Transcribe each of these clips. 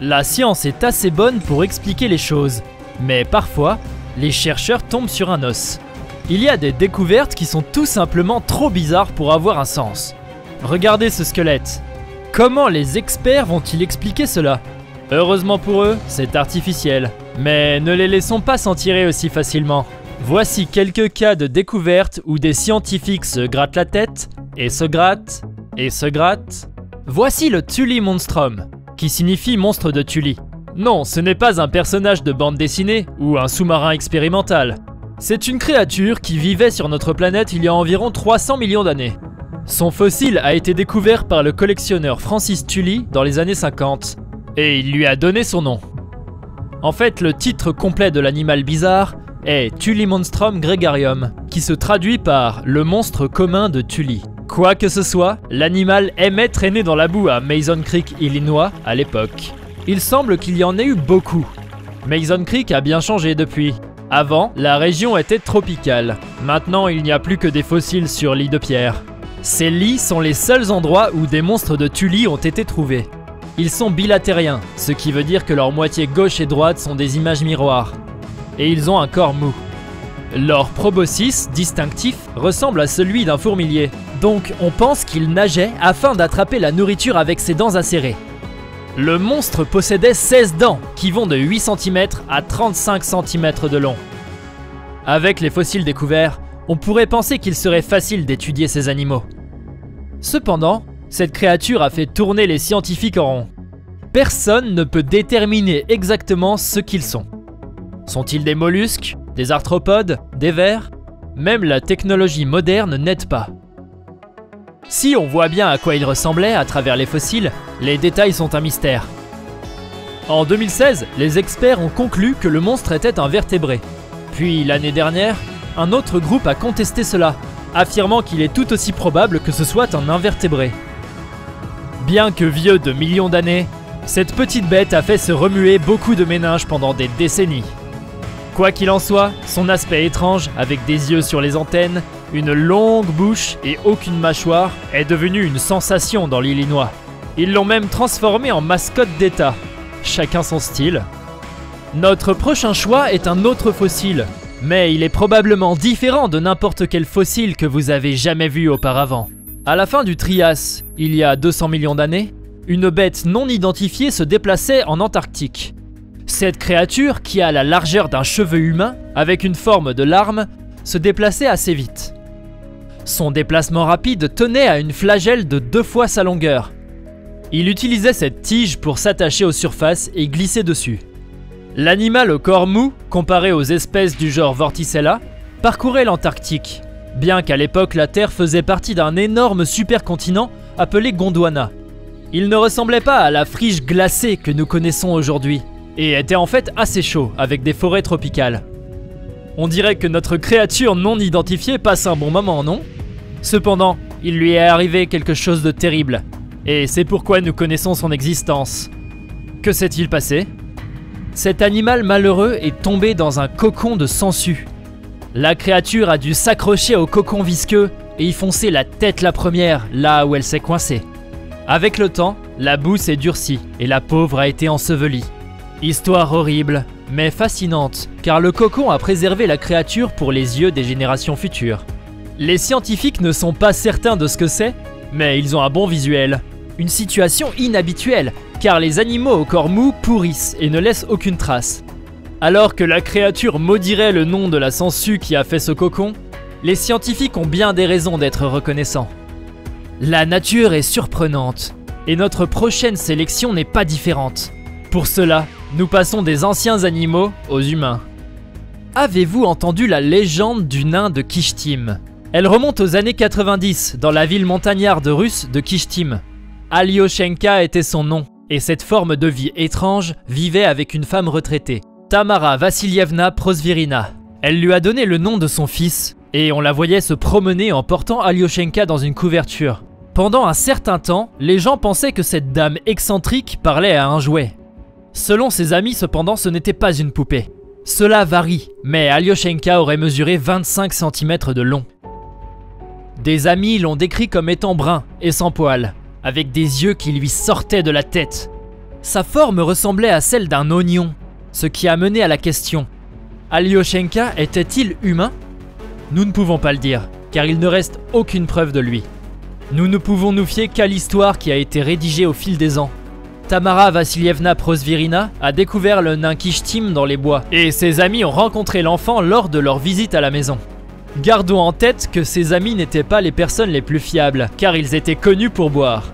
La science est assez bonne pour expliquer les choses, mais parfois, les chercheurs tombent sur un os. Il y a des découvertes qui sont tout simplement trop bizarres pour avoir un sens. Regardez ce squelette. Comment les experts vont-ils expliquer cela? Heureusement pour eux, c'est artificiel. Mais ne les laissons pas s'en tirer aussi facilement. Voici quelques cas de découvertes où des scientifiques se grattent la tête, et se grattent, et se grattent. Voici le Tully Monstrum, qui signifie monstre de Tully. Non, ce n'est pas un personnage de bande dessinée ou un sous-marin expérimental. C'est une créature qui vivait sur notre planète il y a environ 300 millions d'années. Son fossile a été découvert par le collectionneur Francis Tully dans les années 50, et il lui a donné son nom. En fait, le titre complet de l'animal bizarre est Tully Monstrum Gregarium, qui se traduit par le monstre commun de Tully. Quoi que ce soit, l'animal aimait traîner dans la boue à Mason Creek, Illinois, à l'époque. Il semble qu'il y en ait eu beaucoup. Mason Creek a bien changé depuis. Avant, la région était tropicale. Maintenant, il n'y a plus que des fossiles sur l'île de pierre. Ces lits sont les seuls endroits où des monstres de Tully ont été trouvés. Ils sont bilatériens, ce qui veut dire que leurs moitiés gauche et droite sont des images miroirs. Et ils ont un corps mou. Leur proboscis distinctif ressemble à celui d'un fourmilier. Donc on pense qu'il nageait afin d'attraper la nourriture avec ses dents acérées. Le monstre possédait 16 dents qui vont de 8 cm à 35 cm de long. Avec les fossiles découverts, on pourrait penser qu'il serait facile d'étudier ces animaux. Cependant, cette créature a fait tourner les scientifiques en rond. Personne ne peut déterminer exactement ce qu'ils sont. Sont-ils des mollusques, des arthropodes, des vers? Même la technologie moderne n'aide pas. Si on voit bien à quoi il ressemblait à travers les fossiles, les détails sont un mystère. En 2016, les experts ont conclu que le monstre était un vertébré. Puis l'année dernière, un autre groupe a contesté cela, affirmant qu'il est tout aussi probable que ce soit un invertébré. Bien que vieux de millions d'années, cette petite bête a fait se remuer beaucoup de méninges pendant des décennies. Quoi qu'il en soit, son aspect étrange, avec des yeux sur les antennes, une longue bouche et aucune mâchoire, est devenu une sensation dans l'Illinois. Ils l'ont même transformé en mascotte d'État. Chacun son style. Notre prochain choix est un autre fossile, mais il est probablement différent de n'importe quel fossile que vous avez jamais vu auparavant. À la fin du Trias, il y a 200 millions d'années, une bête non identifiée se déplaçait en Antarctique. Cette créature, qui a la largeur d'un cheveu humain, avec une forme de larme, se déplaçait assez vite. Son déplacement rapide tenait à une flagelle de 2 fois sa longueur. Il utilisait cette tige pour s'attacher aux surfaces et glisser dessus. L'animal au corps mou, comparé aux espèces du genre Vorticella, parcourait l'Antarctique, bien qu'à l'époque la Terre faisait partie d'un énorme supercontinent appelé Gondwana. Il ne ressemblait pas à la friche glacée que nous connaissons aujourd'hui, et était en fait assez chaud, avec des forêts tropicales. On dirait que notre créature non identifiée passe un bon moment, non? Cependant, il lui est arrivé quelque chose de terrible, et c'est pourquoi nous connaissons son existence. Que s'est-il passé? Cet animal malheureux est tombé dans un cocon de sangsues. La créature a dû s'accrocher au cocon visqueux et y foncer la tête la première, là où elle s'est coincée. Avec le temps, la boue s'est durcie et la pauvre a été ensevelie. Histoire horrible, mais fascinante, car le cocon a préservé la créature pour les yeux des générations futures. Les scientifiques ne sont pas certains de ce que c'est, mais ils ont un bon visuel. Une situation inhabituelle, car les animaux au corps mou pourrissent et ne laissent aucune trace. Alors que la créature maudirait le nom de la sangsue qui a fait ce cocon, les scientifiques ont bien des raisons d'être reconnaissants. La nature est surprenante, et notre prochaine sélection n'est pas différente. Pour cela, nous passons des anciens animaux aux humains. Avez-vous entendu la légende du nain de Kishtim? Elle remonte aux années 90 dans la ville montagnarde russe de Kishtim. Alyoshenka était son nom, et cette forme de vie étrange vivait avec une femme retraitée, Tamara Vassilievna Prosvirina. Elle lui a donné le nom de son fils, et on la voyait se promener en portant Alyoshenka dans une couverture. Pendant un certain temps, les gens pensaient que cette dame excentrique parlait à un jouet. Selon ses amis cependant, ce n'était pas une poupée. Cela varie, mais Alyoshenka aurait mesuré 25 cm de long. Des amis l'ont décrit comme étant brun et sans poils, avec des yeux qui lui sortaient de la tête. Sa forme ressemblait à celle d'un oignon, ce qui a mené à la question: Alyoshenka était-il humain? Nous ne pouvons pas le dire, car il ne reste aucune preuve de lui. Nous ne pouvons nous fier qu'à l'histoire qui a été rédigée au fil des ans. Tamara Vassilievna Prosvirina a découvert le nain Kishtim dans les bois, et ses amis ont rencontré l'enfant lors de leur visite à la maison. Gardons en tête que ses amis n'étaient pas les personnes les plus fiables, car ils étaient connus pour boire.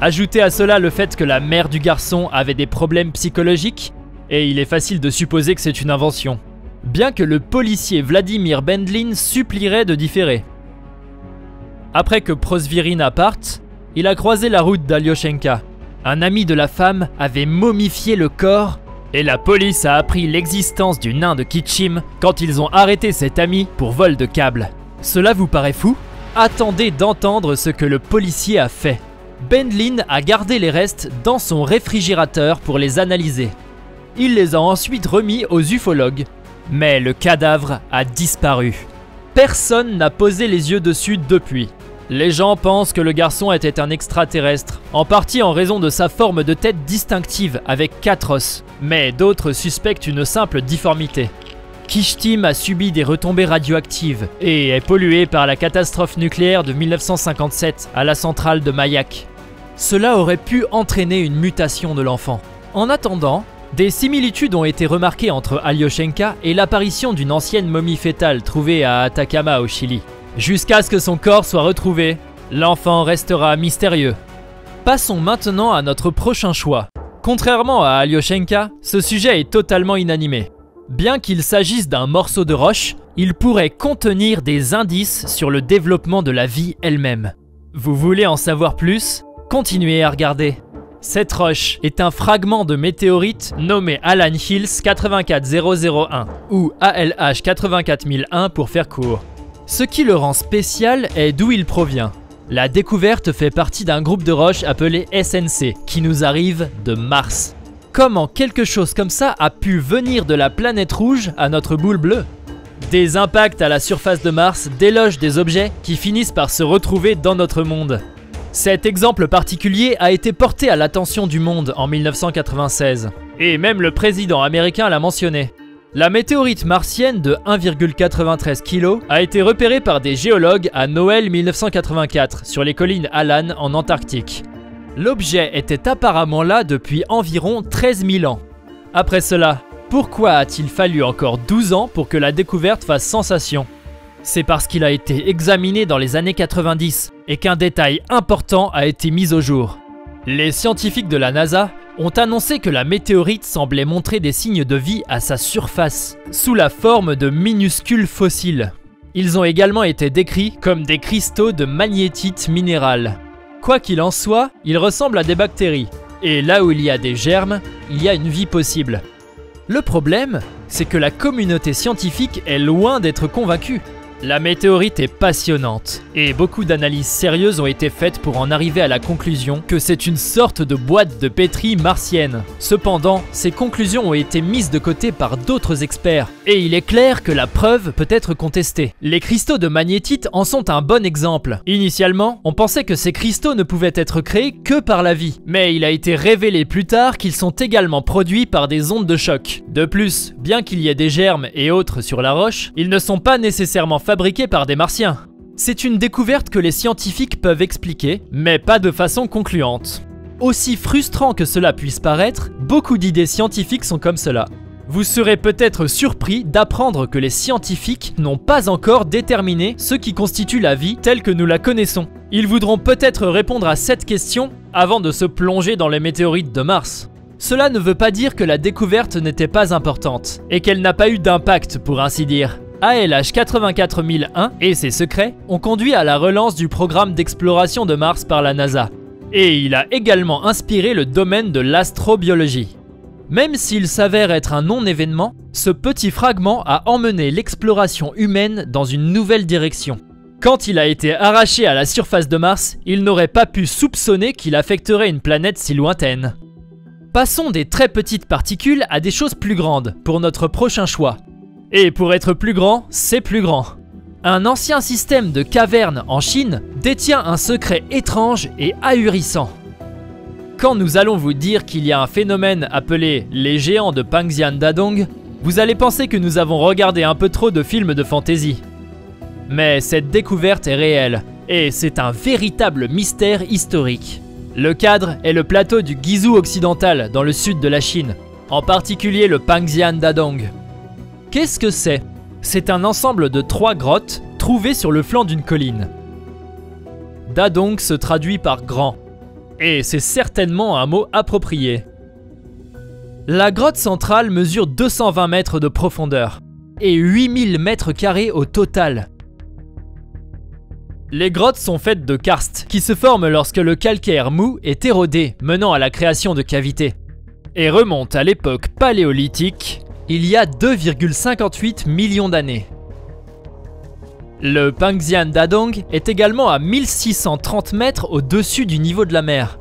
Ajoutez à cela le fait que la mère du garçon avait des problèmes psychologiques, et il est facile de supposer que c'est une invention. Bien que le policier Vladimir Bendlin supplierait de différer. Après que Prosvirina parte, il a croisé la route d'Alyoshenka. Un ami de la femme avait momifié le corps et la police a appris l'existence du nain de Kishtim quand ils ont arrêté cet ami pour vol de câble. Cela vous paraît fou? Attendez d'entendre ce que le policier a fait. Bendlin a gardé les restes dans son réfrigérateur pour les analyser. Il les a ensuite remis aux ufologues. Mais le cadavre a disparu. Personne n'a posé les yeux dessus depuis. Les gens pensent que le garçon était un extraterrestre, en partie en raison de sa forme de tête distinctive avec 4 os, mais d'autres suspectent une simple difformité. Kishtim a subi des retombées radioactives et est pollué par la catastrophe nucléaire de 1957 à la centrale de Mayak. Cela aurait pu entraîner une mutation de l'enfant. En attendant, des similitudes ont été remarquées entre Alyoshenka et l'apparition d'une ancienne momie fœtale trouvée à Atacama au Chili. Jusqu'à ce que son corps soit retrouvé, l'enfant restera mystérieux. Passons maintenant à notre prochain choix. Contrairement à Alyoshenka, ce sujet est totalement inanimé. Bien qu'il s'agisse d'un morceau de roche, il pourrait contenir des indices sur le développement de la vie elle-même. Vous voulez en savoir plus? Continuez à regarder. Cette roche est un fragment de météorite nommé Alan Hills 84001 ou ALH 84001 pour faire court. Ce qui le rend spécial est d'où il provient. La découverte fait partie d'un groupe de roches appelé SNC qui nous arrive de Mars. Comment quelque chose comme ça a pu venir de la planète rouge à notre boule bleue? Des impacts à la surface de Mars délogent des objets qui finissent par se retrouver dans notre monde. Cet exemple particulier a été porté à l'attention du monde en 1996, et même le président américain l'a mentionné. La météorite martienne de 1,93 kg a été repérée par des géologues à Noël 1984 sur les collines Alan en Antarctique. L'objet était apparemment là depuis environ 13 000 ans. Après cela, pourquoi a-t-il fallu encore 12 ans pour que la découverte fasse sensation? C'est parce qu'il a été examiné dans les années 90 et qu'un détail important a été mis au jour. Les scientifiques de la NASA ont annoncé que la météorite semblait montrer des signes de vie à sa surface, sous la forme de minuscules fossiles. Ils ont également été décrits comme des cristaux de magnétite minérale. Quoi qu'il en soit, ils ressemblent à des bactéries, et là où il y a des germes, il y a une vie possible. Le problème, c'est que la communauté scientifique est loin d'être convaincue. La météorite est passionnante et beaucoup d'analyses sérieuses ont été faites pour en arriver à la conclusion que c'est une sorte de boîte de pétri martienne. Cependant, ces conclusions ont été mises de côté par d'autres experts et il est clair que la preuve peut être contestée. Les cristaux de magnétite en sont un bon exemple. Initialement, on pensait que ces cristaux ne pouvaient être créés que par la vie, mais il a été révélé plus tard qu'ils sont également produits par des ondes de choc. De plus, bien qu'il y ait des germes et autres sur la roche, ils ne sont pas nécessairement fabriqués par des martiens. C'est une découverte que les scientifiques peuvent expliquer, mais pas de façon concluante. Aussi frustrant que cela puisse paraître, beaucoup d'idées scientifiques sont comme cela. Vous serez peut-être surpris d'apprendre que les scientifiques n'ont pas encore déterminé ce qui constitue la vie telle que nous la connaissons. Ils voudront peut-être répondre à cette question avant de se plonger dans les météorites de Mars. Cela ne veut pas dire que la découverte n'était pas importante, et qu'elle n'a pas eu d'impact pour ainsi dire. ALH 84001 et ses secrets ont conduit à la relance du programme d'exploration de Mars par la NASA. Et il a également inspiré le domaine de l'astrobiologie. Même s'il s'avère être un non-événement, ce petit fragment a emmené l'exploration humaine dans une nouvelle direction. Quand il a été arraché à la surface de Mars, il n'aurait pas pu soupçonner qu'il affecterait une planète si lointaine. Passons des très petites particules à des choses plus grandes pour notre prochain choix. Et pour être plus grand, c'est plus grand. Un ancien système de cavernes en Chine détient un secret étrange et ahurissant. Quand nous allons vous dire qu'il y a un phénomène appelé les géants de Pangxian Dadong, vous allez penser que nous avons regardé un peu trop de films de fantasy. Mais cette découverte est réelle, et c'est un véritable mystère historique. Le cadre est le plateau du Guizhou occidental dans le sud de la Chine, en particulier le Pangxian Dadong. Qu'est-ce que c'est? C'est un ensemble de 3 grottes trouvées sur le flanc d'une colline. Dadong se traduit par grand, et c'est certainement un mot approprié. La grotte centrale mesure 220 mètres de profondeur et 8000 mètres carrés au total. Les grottes sont faites de karstes qui se forment lorsque le calcaire mou est érodé, menant à la création de cavités, et remontent à l'époque paléolithique, il y a 2,58 millions d'années. Le Pangxian Dadong est également à 1630 mètres au-dessus du niveau de la mer.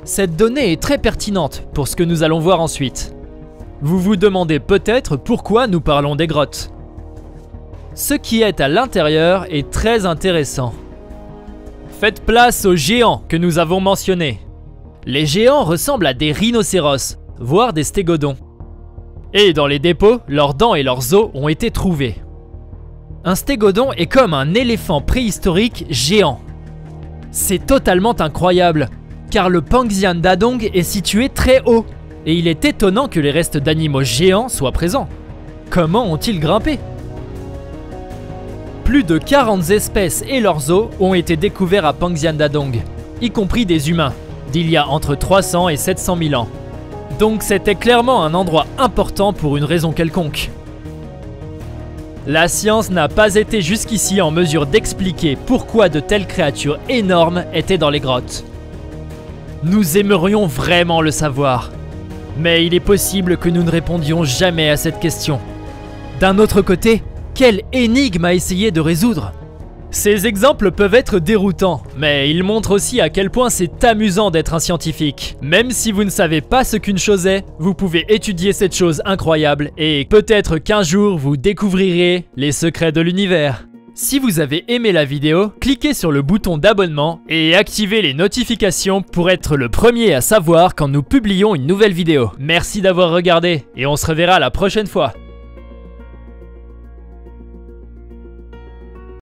Cette donnée est très pertinente pour ce que nous allons voir ensuite. Vous vous demandez peut-être pourquoi nous parlons des grottes. Ce qui est à l'intérieur est très intéressant. Faites place aux géants que nous avons mentionnés. Les géants ressemblent à des rhinocéros, voire des stégodons. Et dans les dépôts, leurs dents et leurs os ont été trouvés. Un stégodon est comme un éléphant préhistorique géant. C'est totalement incroyable, car le Pangxian Dadong est situé très haut, et il est étonnant que les restes d'animaux géants soient présents. Comment ont-ils grimpé ? Plus de 40 espèces et leurs os ont été découverts à Pangxian Dadong, y compris des humains, d'il y a entre 300 et 700 000 ans. Donc c'était clairement un endroit important pour une raison quelconque. La science n'a pas été jusqu'ici en mesure d'expliquer pourquoi de telles créatures énormes étaient dans les grottes. Nous aimerions vraiment le savoir, mais il est possible que nous ne répondions jamais à cette question. D'un autre côté, quelle énigme à essayer de résoudre? Ces exemples peuvent être déroutants, mais ils montrent aussi à quel point c'est amusant d'être un scientifique. Même si vous ne savez pas ce qu'une chose est, vous pouvez étudier cette chose incroyable et peut-être qu'un jour vous découvrirez les secrets de l'univers. Si vous avez aimé la vidéo, cliquez sur le bouton d'abonnement et activez les notifications pour être le premier à savoir quand nous publions une nouvelle vidéo. Merci d'avoir regardé et on se reverra la prochaine fois.